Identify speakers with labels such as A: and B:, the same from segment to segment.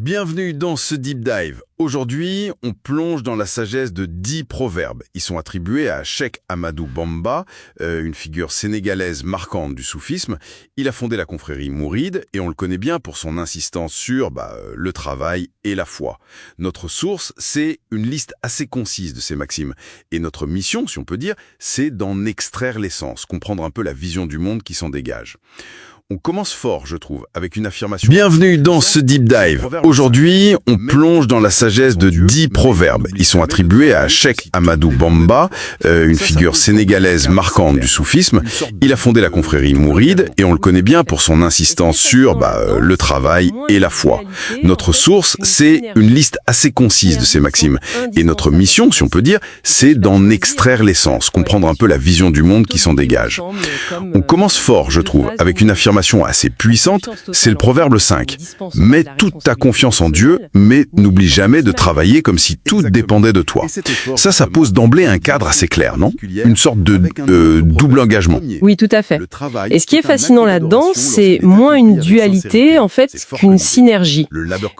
A: Bienvenue dans ce Deep Dive. Aujourd'hui, on plonge dans la sagesse de 10 proverbes. Ils sont attribués à Cheikh Ahmadou Bamba, une figure sénégalaise marquante du soufisme. Il a fondé la confrérie Mouride et on le connaît bien pour son insistance sur le travail et la foi. Notre source, c'est une liste assez concise de ces maximes. Et notre mission, si on peut dire, c'est d'en extraire l'essence, comprendre un peu la vision du monde qui s'en dégage. On commence fort, je trouve, avec une affirmation. Bienvenue dans ce Deep Dive. Aujourd'hui, on plonge dans la sagesse de 10 proverbes. Ils sont attribués à Cheikh Ahmadou Bamba, une figure sénégalaise marquante du soufisme. Il a fondé la confrérie Mouride et on le connaît bien pour son insistance sur le travail et la foi. Notre source, c'est une liste assez concise de ces maximes. Et notre mission, si on peut dire, c'est d'en extraire l'essence, comprendre un peu la vision du monde qui s'en dégage. On commence fort, je trouve, avec une affirmation assez puissante, c'est le proverbe 5. Mets toute ta confiance en Dieu, mais n'oublie jamais de travailler comme si tout dépendait de toi. Ça pose d'emblée un cadre assez clair, non? Une sorte de double engagement.
B: Oui, tout à fait. Et ce qui est fascinant là-dedans, c'est moins une dualité, en fait, qu'une synergie.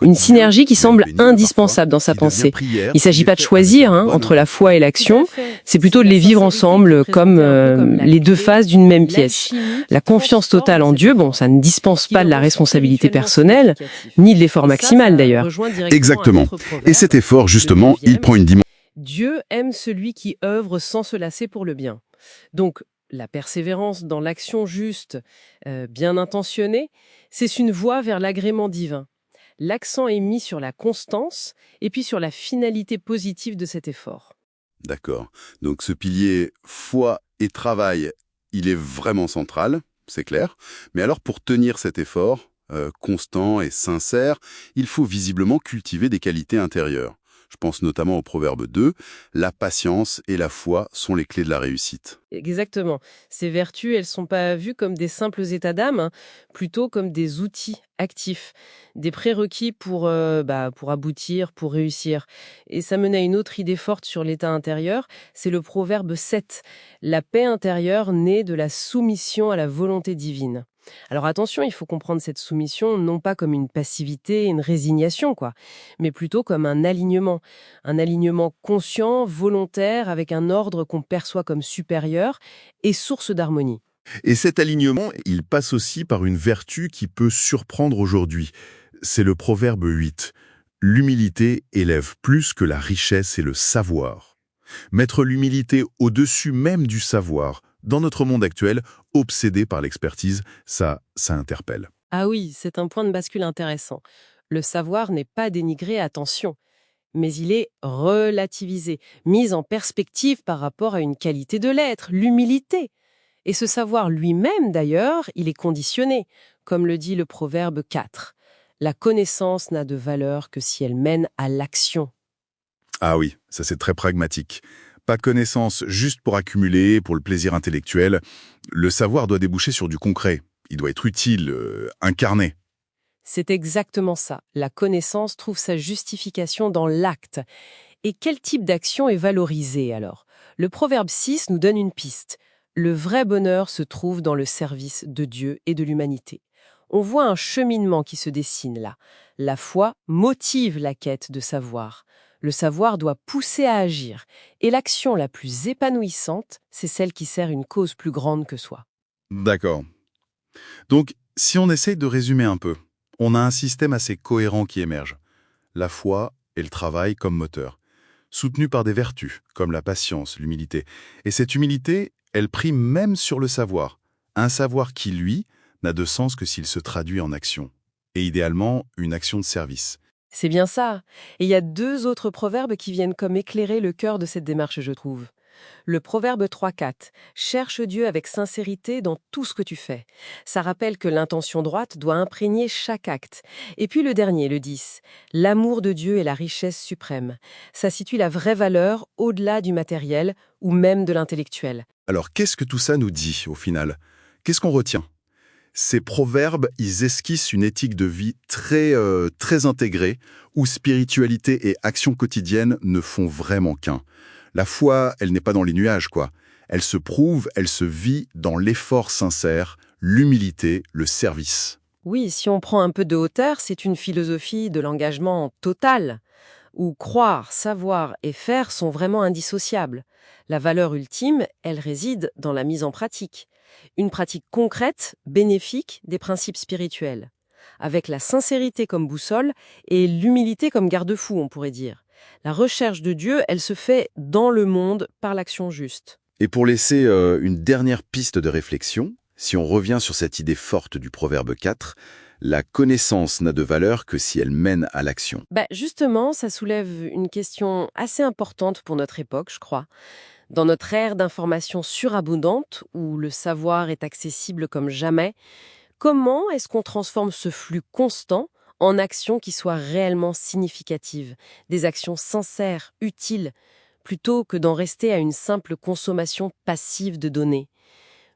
B: Une synergie qui semble indispensable dans sa pensée. Il ne s'agit pas de choisir entre la foi et l'action, c'est plutôt de les vivre ensemble comme les deux faces d'une même pièce. La confiance totale en Dieu, ça ne dispense pas de la responsabilité personnelle, ni de l'effort maximal d'ailleurs.
A: Exactement. Et cet effort, justement, il prend une dimension.
B: Dieu aime celui qui œuvre sans se lasser pour le bien. Donc, la persévérance dans l'action juste, bien intentionnée, c'est une voie vers l'agrément divin. L'accent est mis sur la constance et puis sur la finalité positive de cet effort.
A: D'accord. Donc ce pilier foi et travail, il est vraiment central. C'est clair. Mais alors, pour tenir cet effort, constant et sincère, il faut visiblement cultiver des qualités intérieures. Je pense notamment au proverbe 2, la patience et la foi sont les clés de la réussite.
B: Exactement. Ces vertus, elles ne sont pas vues comme des simples états d'âme, plutôt comme des outils actifs, des prérequis pour aboutir, pour réussir. Et ça mène à une autre idée forte sur l'état intérieur, c'est le proverbe 7, la paix intérieure née de la soumission à la volonté divine. Alors attention, il faut comprendre cette soumission non pas comme une passivité, une résignation, mais plutôt comme un alignement conscient, volontaire, avec un ordre qu'on perçoit comme supérieur et source d'harmonie.
C: Et cet alignement, il passe aussi par une vertu qui peut surprendre aujourd'hui. C'est le proverbe 8. L'humilité élève plus que la richesse et le savoir. Mettre l'humilité au-dessus même du savoir, dans notre monde actuel, obsédé par l'expertise, ça interpelle.
B: Ah oui, c'est un point de bascule intéressant. Le savoir n'est pas dénigré, attention, mais il est relativisé, mis en perspective par rapport à une qualité de l'être, l'humilité. Et ce savoir lui-même, d'ailleurs, il est conditionné, comme le dit le proverbe 4. La connaissance n'a de valeur que si elle mène à l'action.
C: Ah oui, ça c'est très pragmatique. Pas de connaissance juste pour accumuler, pour le plaisir intellectuel. Le savoir doit déboucher sur du concret. Il doit être utile, incarné.
B: C'est exactement ça. La connaissance trouve sa justification dans l'acte. Et quel type d'action est valorisé alors? Le proverbe 6 nous donne une piste. Le vrai bonheur se trouve dans le service de Dieu et de l'humanité. On voit un cheminement qui se dessine là. La foi motive la quête de savoir. Le savoir doit pousser à agir. Et l'action la plus épanouissante, c'est celle qui sert une cause plus grande que soi.
C: D'accord. Donc, si on essaye de résumer un peu, on a un système assez cohérent qui émerge. La foi et le travail comme moteur, soutenu par des vertus, comme la patience, l'humilité. Et cette humilité, elle prime même sur le savoir. Un savoir qui, lui, n'a de sens que s'il se traduit en action. Et idéalement, une action de service.
B: C'est bien ça. Et il y a deux autres proverbes qui viennent comme éclairer le cœur de cette démarche, je trouve. Le proverbe 3-4, cherche Dieu avec sincérité dans tout ce que tu fais. Ça rappelle que l'intention droite doit imprégner chaque acte. Et puis le dernier, le 10, l'amour de Dieu est la richesse suprême. Ça situe la vraie valeur au-delà du matériel ou même de l'intellectuel.
C: Alors, qu'est-ce que tout ça nous dit, au final? Qu'est-ce qu'on retient? Ces proverbes, ils esquissent une éthique de vie très intégrée, où spiritualité et action quotidienne ne font vraiment qu'un. La foi, elle n'est pas dans les nuages, Elle se prouve, elle se vit dans l'effort sincère, l'humilité, le service.
B: Oui, si on prend un peu de hauteur, c'est une philosophie de l'engagement total, où croire, savoir et faire sont vraiment indissociables. La valeur ultime, elle réside dans la mise en pratique. Une pratique concrète, bénéfique des principes spirituels, avec la sincérité comme boussole et l'humilité comme garde-fou, on pourrait dire. La recherche de Dieu, elle se fait dans le monde par l'action juste.
A: Et pour laisser une dernière piste de réflexion, si on revient sur cette idée forte du Proverbe 4, la connaissance n'a de valeur que si elle mène à l'action.
B: Justement, ça soulève une question assez importante pour notre époque, je crois. Dans notre ère d'information surabondante, où le savoir est accessible comme jamais, comment est-ce qu'on transforme ce flux constant en actions qui soient réellement significatives, des actions sincères, utiles, plutôt que d'en rester à une simple consommation passive de données?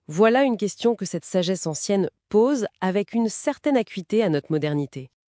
B: Voilà une question que cette sagesse ancienne pose avec une certaine acuité à notre modernité.